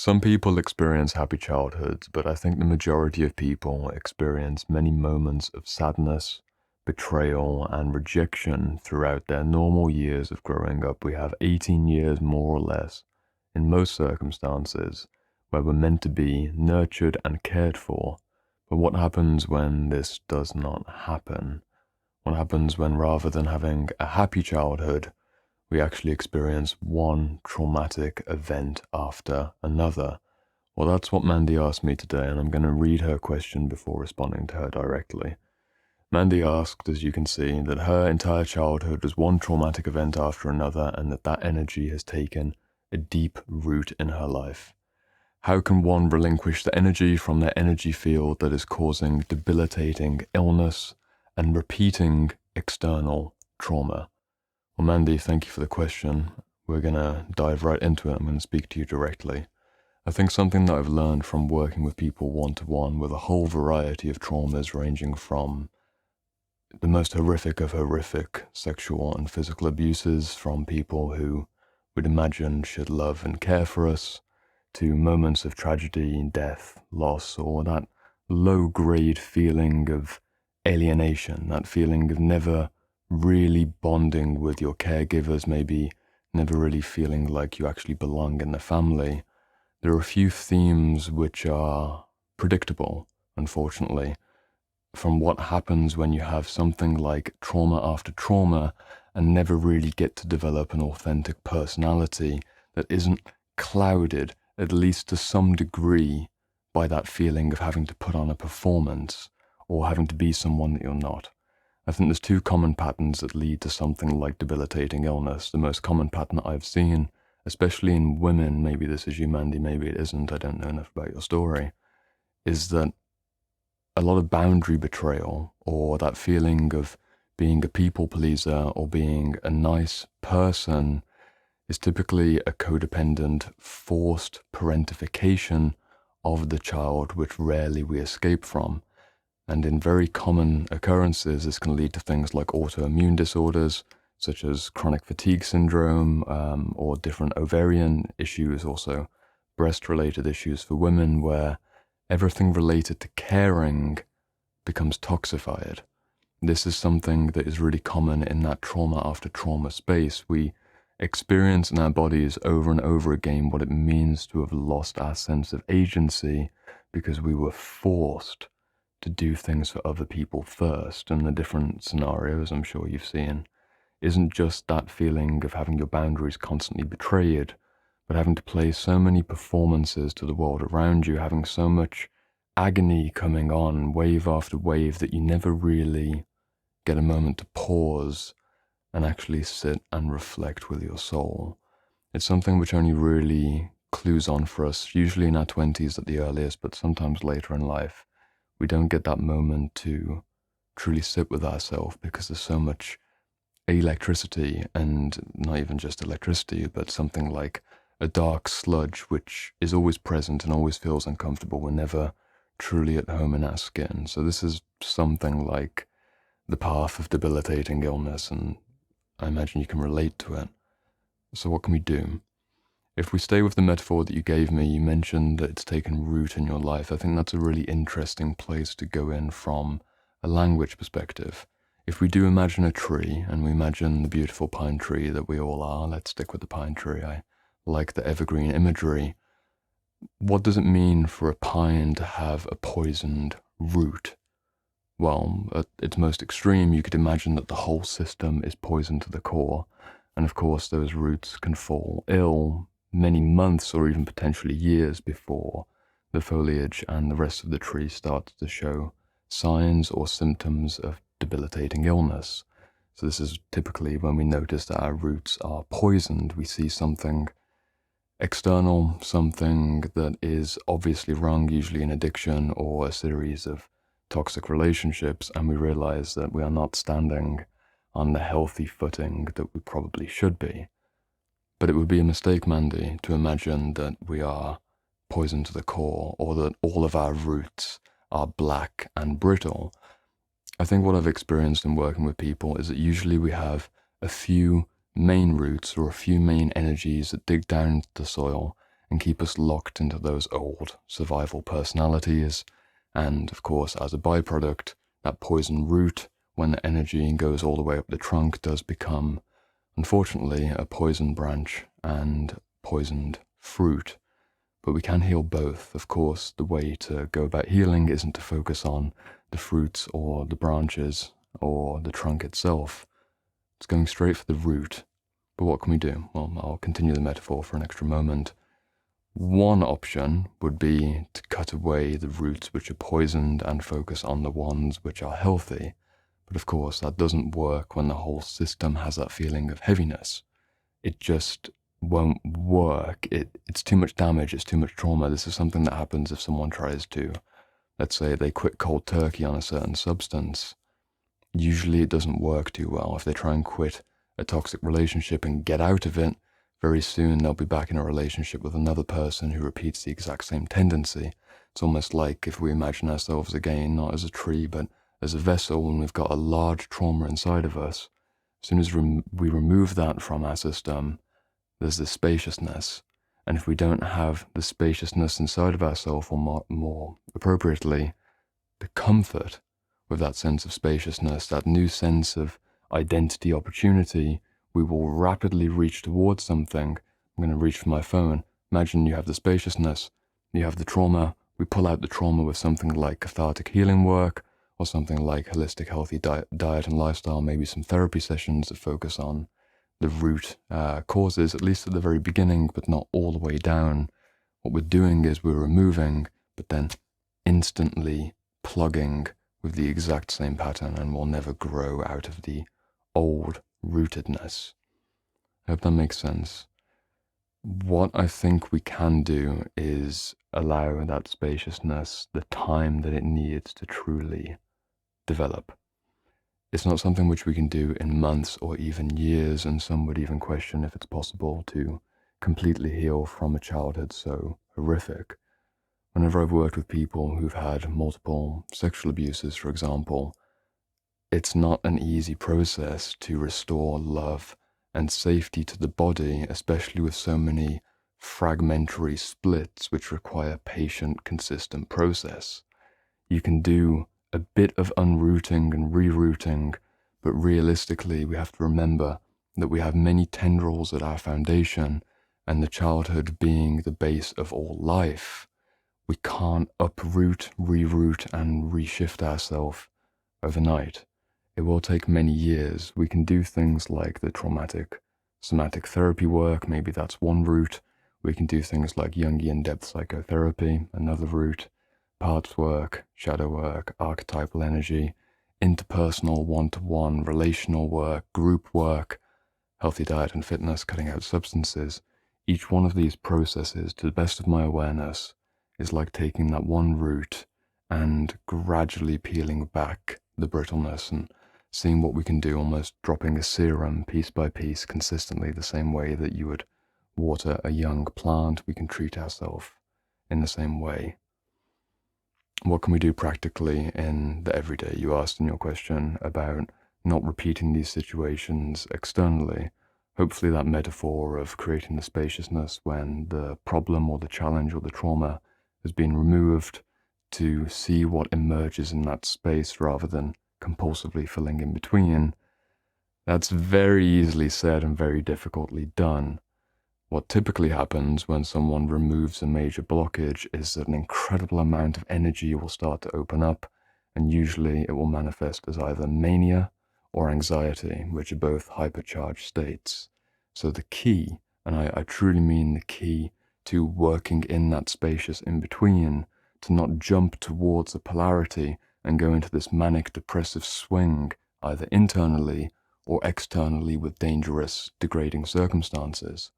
Some people experience happy childhoods, but I think the majority of people experience many moments of sadness, betrayal, and rejection throughout their normal years of growing up. We have 18 years, more or less, in most circumstances, where we're meant to be nurtured and cared for. But what happens when this does not happen? What happens when, rather than having a happy childhood, we actually experience one traumatic event after another? Well, that's what Mandy asked me today, and I'm going to read her question before responding to her directly. Mandy asked, as you can see, that her entire childhood was one traumatic event after another, and that energy has taken a deep root in her life. How can one relinquish the energy from their energy field that is causing debilitating illness and repeating external trauma? Well, Mandy, thank you for the question. We're going to dive right into it. I'm going to speak to you directly. I think something that I've learned from working with people one-to-one with a whole variety of traumas, ranging from the most horrific of horrific sexual and physical abuses from people who we'd imagine should love and care for us, to moments of tragedy, death, loss, or that low-grade feeling of alienation, that feeling of never really bonding with your caregivers, maybe never really feeling like you actually belong in the family. There are a few themes which are predictable, unfortunately, from what happens when you have something like trauma after trauma and never really get to develop an authentic personality that isn't clouded, at least to some degree, by that feeling of having to put on a performance or having to be someone that you're not. I think there's two common patterns that lead to something like debilitating illness. The most common pattern that I've seen, especially in women, maybe this is you, Mandy, maybe it isn't, I don't know enough about your story, is that a lot of boundary betrayal, or that feeling of being a people pleaser or being a nice person, is typically a codependent, forced parentification of the child, which rarely we escape from. And in very common occurrences, this can lead to things like autoimmune disorders, such as chronic fatigue syndrome, or different ovarian issues, also breast-related issues for women, where everything related to caring becomes toxified. This is something that is really common in that trauma after trauma space. We experience in our bodies over and over again what it means to have lost our sense of agency because we were forced to do things for other people first. And the different scenarios I'm sure you've seen isn't just that feeling of having your boundaries constantly betrayed, but having to play so many performances to the world around you, having so much agony coming on wave after wave that you never really get a moment to pause and actually sit and reflect with your soul. It's something which only really clues on for us, usually in our 20s at the earliest, but sometimes later in life. We don't get that moment to truly sit with ourselves because there's so much electricity, and not even just electricity, but something like a dark sludge which is always present and always feels uncomfortable. We're never truly at home in our skin. So this is something like the path of debilitating illness, and I imagine you can relate to it. So what can we do? If we stay with the metaphor that you gave me, you mentioned that it's taken root in your life. I think that's a really interesting place to go in from a language perspective. If we do imagine a tree, and we imagine the beautiful pine tree that we all are, let's stick with the pine tree. I like the evergreen imagery. What does it mean for a pine to have a poisoned root? Well, at its most extreme, you could imagine that the whole system is poisoned to the core. And of course, those roots can fall ill many months or even potentially years before the foliage and the rest of the tree starts to show signs or symptoms of debilitating illness. So this is typically when we notice that our roots are poisoned. We see something external, something that is obviously wrong, usually an addiction or a series of toxic relationships, and we realize that we are not standing on the healthy footing that we probably should be. But it would be a mistake, Mandy, to imagine that we are poisoned to the core, or that all of our roots are black and brittle. I think what I've experienced in working with people is that usually we have a few main roots or a few main energies that dig down into the soil and keep us locked into those old survival personalities. And of course, as a byproduct, that poison root, when the energy goes all the way up the trunk, does become, unfortunately, a poison branch and poisoned fruit. But we can heal both. Of course, the way to go about healing isn't to focus on the fruits or the branches or the trunk itself. It's going straight for the root. But what can we do? Well, I'll continue the metaphor for an extra moment. One option would be to cut away the roots which are poisoned and focus on the ones which are healthy. But of course, that doesn't work when the whole system has that feeling of heaviness. It just won't work. It's too much damage, it's too much trauma. This is something that happens if someone tries to, let's say they quit cold turkey on a certain substance. Usually it doesn't work too well. If they try and quit a toxic relationship and get out of it, very soon they'll be back in a relationship with another person who repeats the exact same tendency. It's almost like if we imagine ourselves again, not as a tree, but as a vessel, and we've got a large trauma inside of us. As soon as we remove that from our system, there's this spaciousness. And if we don't have the spaciousness inside of ourselves, or more appropriately, the comfort with that sense of spaciousness, that new sense of identity opportunity, we will rapidly reach towards something. I'm going to reach for my phone. Imagine you have the spaciousness, you have the trauma. We pull out the trauma with something like cathartic healing work, or something like holistic healthy diet and lifestyle, maybe some therapy sessions that focus on the root causes, at least at the very beginning, but not all the way down. What we're doing is we're removing, but then instantly plugging with the exact same pattern, and will never grow out of the old rootedness. I hope that makes sense. What I think we can do is allow that spaciousness the time that it needs to truly develop. It's not something which we can do in months or even years, and some would even question if it's possible to completely heal from a childhood so horrific. Whenever I've worked with people who've had multiple sexual abuses, for example, it's not an easy process to restore love and safety to the body, especially with so many fragmentary splits which require patient, consistent process. You can do a bit of unrooting and rerouting, but realistically we have to remember that we have many tendrils at our foundation, and the childhood being the base of all life, we can't uproot, reroute, and reshift ourselves overnight. It will take many years. We can do things like the traumatic somatic therapy work, maybe that's one route. We can do things like Jungian depth psychotherapy, another route, parts work, shadow work, archetypal energy, interpersonal one-to-one relational work, group work, healthy diet and fitness, cutting out substances. Each one of these processes, to the best of my awareness, is like taking that one route and gradually peeling back the brittleness and seeing what we can do, almost dropping a serum piece by piece consistently, the same way that you would water a young plant. We can treat ourselves in the same way. What can we do practically in the everyday? You asked in your question about not repeating these situations externally. Hopefully that metaphor of creating the spaciousness when the problem or the challenge or the trauma has been removed, to see what emerges in that space rather than compulsively filling in between. That's very easily said and very difficultly done. What typically happens when someone removes a major blockage is that an incredible amount of energy will start to open up, and usually it will manifest as either mania or anxiety, which are both hypercharged states. So the key, and I truly mean the key, to working in that spacious in-between, to not jump towards a polarity and go into this manic depressive swing, either internally or externally with dangerous, degrading circumstances,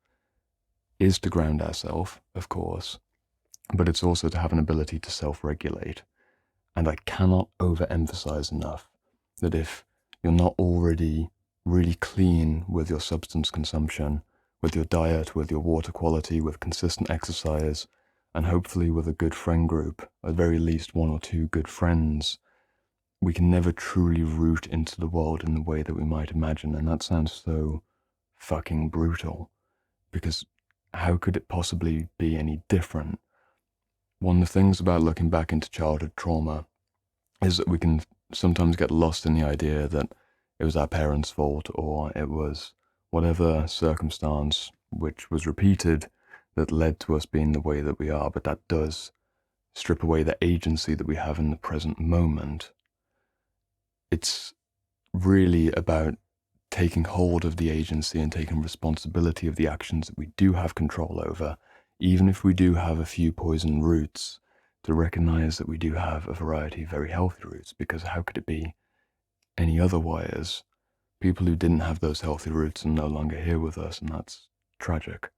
is to ground ourselves, of course, but it's also to have an ability to self-regulate. And I cannot overemphasize enough that if you're not already really clean with your substance consumption, with your diet, with your water quality, with consistent exercise, and hopefully with a good friend group, at very least one or two good friends, we can never truly root into the world in the way that we might imagine. And that sounds so fucking brutal, because how could it possibly be any different? One of the things about looking back into childhood trauma is that we can sometimes get lost in the idea that it was our parents' fault, or it was whatever circumstance which was repeated that led to us being the way that we are. But that does strip away the agency that we have in the present moment. It's really about taking hold of the agency and taking responsibility of the actions that we do have control over, even if we do have a few poison roots, to recognize that we do have a variety of very healthy roots, because how could it be any otherwise? People who didn't have those healthy roots are no longer here with us, and that's tragic.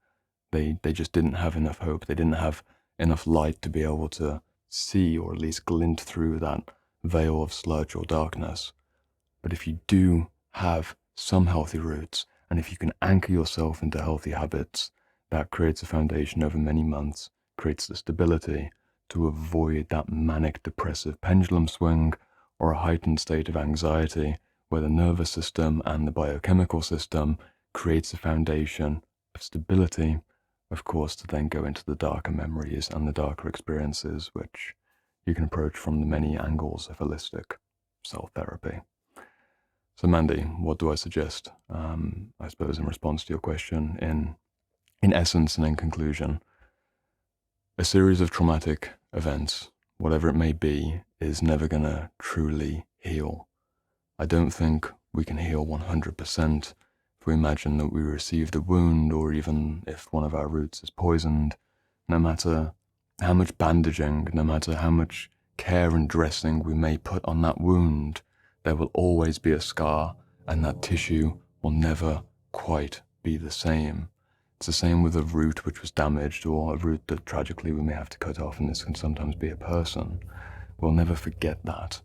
They just didn't have enough hope. They didn't have enough light to be able to see, or at least glint through that veil of sludge or darkness. But if you do have some healthy roots, and if you can anchor yourself into healthy habits, that creates a foundation over many months, creates the stability to avoid that manic depressive pendulum swing or a heightened state of anxiety where the nervous system and the biochemical system creates a foundation of stability, of course, to then go into the darker memories and the darker experiences, which you can approach from the many angles of holistic cell therapy. So Mandy, what do I suggest? I suppose in response to your question, in essence and in conclusion, a series of traumatic events, whatever it may be, is never going to truly heal. I don't think we can heal 100% if we imagine that we received a wound, or even if one of our roots is poisoned. No matter how much bandaging, no matter how much care and dressing we may put on that wound, there will always be a scar, and that tissue will never quite be the same. It's the same with a root which was damaged, or a root that tragically we may have to cut off, and this can sometimes be a person. We'll never forget that.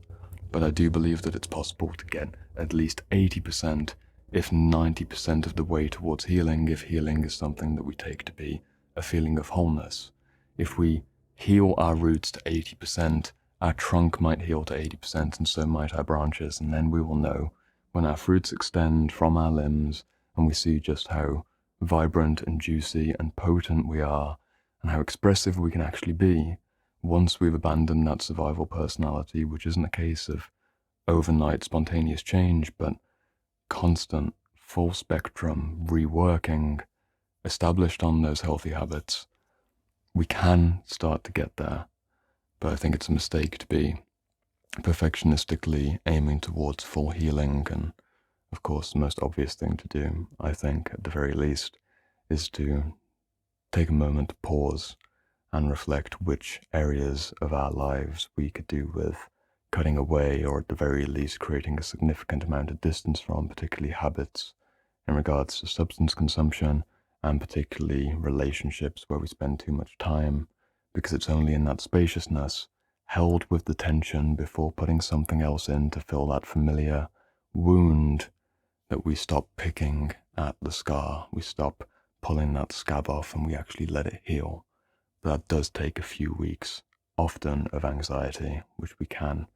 But I do believe that it's possible to get at least 80%, if 90% of the way towards healing, if healing is something that we take to be a feeling of wholeness. If we heal our roots to 80%, our trunk might heal to 80%, and so might our branches, and then we will know when our fruits extend from our limbs and we see just how vibrant and juicy and potent we are, and how expressive we can actually be once we've abandoned that survival personality, which isn't a case of overnight spontaneous change, but constant, full spectrum reworking established on those healthy habits. We can start to get there, but I think it's a mistake to be perfectionistically aiming towards full healing. And of course, the most obvious thing to do, I think, at the very least, is to take a moment to pause and reflect which areas of our lives we could do with cutting away, or at the very least creating a significant amount of distance from, particularly habits in regards to substance consumption, and particularly relationships where we spend too much time, because it's only in that spaciousness, held with the tension before putting something else in to fill that familiar wound, that we stop picking at the scar, we stop pulling that scab off, and we actually let it heal. But that does take a few weeks, often of anxiety, which we can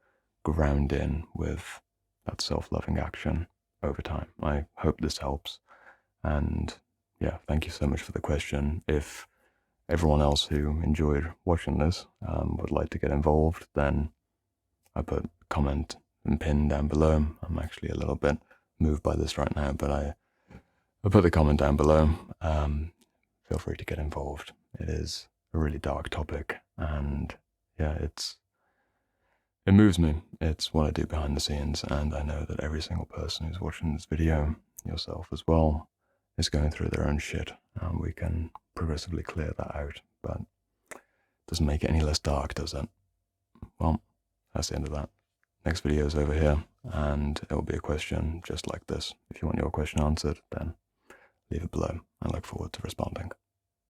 ground in with that self-loving action over time. I hope this helps. And yeah, thank you so much for the question. If everyone else who enjoyed watching this would like to get involved, then I put a comment and pin down below. I'm actually a little bit moved by this right now, but I put the comment down below. Feel free to get involved. It is a really dark topic, and yeah, it moves me. It's what I do behind the scenes, and I know that every single person who's watching this video, yourself as well, is going through their own shit, and we can progressively clear that out, but it doesn't make it any less dark, does it? Well, that's the end of that. Next video is over here, and it will be a question just like this. If you want your question answered, then leave it below. I look forward to responding.